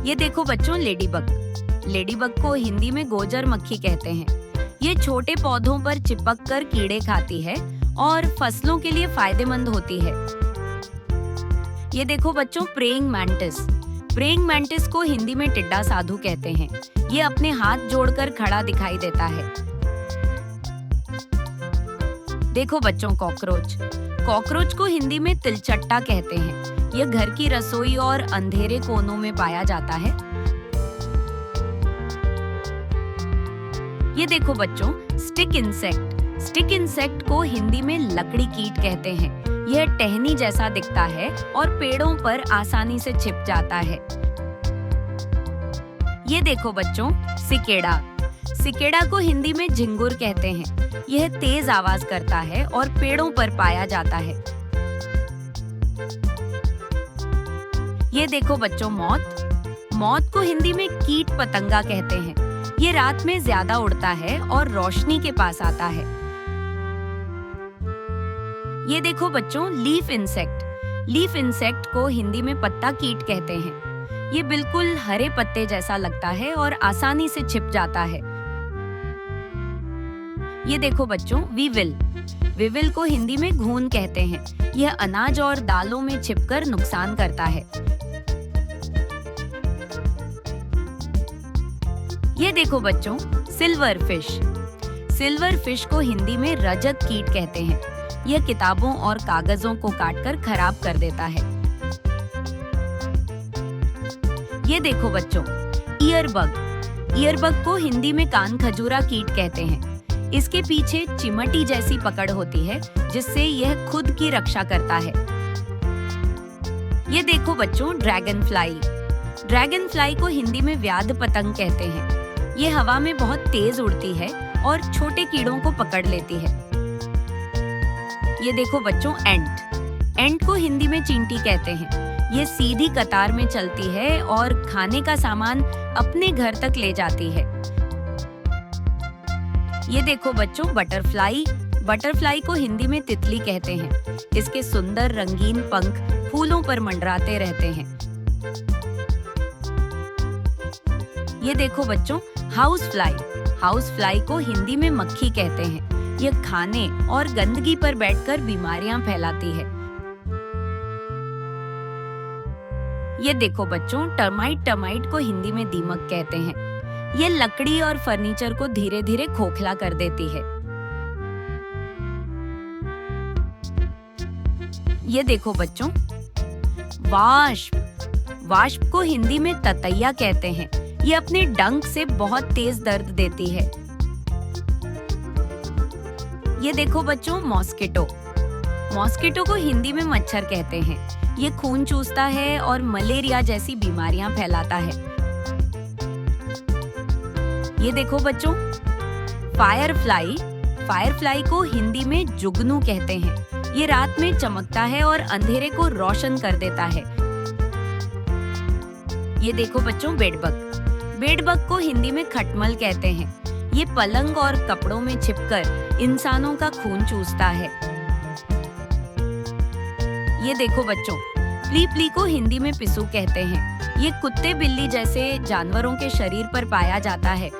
ये देखो बच्चों, लेडीबग। लेडीबग को हिंदी में गोजर मक्खी कहते हैं। ये छोटे पौधों पर चिपक कर कीड़े खाती है और फसलों के लिए फायदेमंद होती है। ये देखो बच्चों, प्रेइंग मैंटिस। प्रेइंग मैंटिस को हिंदी में टिड्डा साधु कहते हैं। ये अपने हाथ जोड़कर खड़ा दिखाई देता है। देखो बच्चों, कॉकरोच। कॉकरोच को हिंदी में तिलचट्टा कहते हैं। यह घर की रसोई और अंधेरे कोनों में पाया जाता है। ये देखो बच्चों, स्टिक इंसेक्ट। स्टिक इंसेक्ट को हिंदी में लकड़ी कीट कहते हैं। यह टहनी जैसा दिखता है और पेड़ों पर आसानी से छिप जाता है। ये देखो बच्चों, सिकेड़ा। सिकेड़ा को हिंदी में झिंगुर कहते हैं। यह तेज आवाज करता है और पेड़ों पर पाया जाता है। ये देखो बच्चों, मौत। मौत को हिंदी में कीट पतंगा कहते हैं। ये रात में ज्यादा उड़ता है और रोशनी के पास आता है। ये देखो बच्चों, लीफ इंसेक्ट। लीफ इंसेक्ट को हिंदी में पत्ता कीट कहते हैं। ये बिल्कुल हरे पत्ते जैसा लगता है और आसानी से छिप जाता है। ये देखो बच्चों, वीविल। वीविल को हिंदी में घून कहते हैं। यह अनाज और दालों में छिपकर नुकसान करता है। ये देखो बच्चों, सिल्वर फिश। सिल्वर फिश को हिंदी में रजत कीट कहते हैं। यह किताबों और कागजों को काटकर खराब कर देता है। ये देखो बच्चों, ईयरबग। ईयरबग को हिंदी में कान खजूरा कीट कहते हैं। इसके पीछे चिमटी जैसी पकड़ होती है जिससे यह खुद की रक्षा करता है। ये देखो बच्चों, ड्रैगन फ्लाई। ड्रैगन फ्लाई को हिंदी में व्याध पतंग कहते हैं। ये हवा में बहुत तेज उड़ती है और छोटे कीड़ों को पकड़ लेती है। ये देखो बच्चों, एंट। एंट को हिंदी में चींटी कहते हैं। ये सीधी कतार में चलती है और खाने का सामान अपने घर तक ले जाती है। ये देखो बच्चों, बटरफ्लाई। बटरफ्लाई को हिंदी में तितली कहते हैं। इसके सुंदर रंगीन पंख फूलों पर मंडराते रहते हैं। ये देखो बच्चों, हाउस फ्लाई। हाउस फ्लाई को हिंदी में मक्खी कहते हैं। यह खाने और गंदगी पर बैठकर बीमारियां फैलाती है। ये देखो बच्चों, टर्माइट। टर्माइट को हिंदी में दीमक कहते हैं। ये लकड़ी और फर्नीचर को धीरे धीरे खोखला कर देती है। ये देखो बच्चों, वाष्प। वाष्प को हिंदी में ततैया कहते हैं। ये अपने डंक से बहुत तेज दर्द देती है। ये देखो बच्चों, मॉस्किटो। मॉस्किटो को हिंदी में मच्छर कहते हैं। ये खून चूसता है और मलेरिया जैसी बीमारियां फैलाता है। ये देखो बच्चों, फायरफ्लाई। फायरफ्लाई को हिंदी में जुगनू कहते हैं। ये रात में चमकता है और अंधेरे को रोशन कर देता है। ये देखो बच्चों, बेडबग। बेडबग को हिंदी में खटमल कहते हैं। ये पलंग और कपड़ों में छिपकर इंसानों का खून चूसता है। ये देखो बच्चों, फ्ली फ्ली को हिंदी में पिसू कहते हैं। ये कुत्ते बिल्ली जैसे जानवरों के शरीर पर पाया जाता है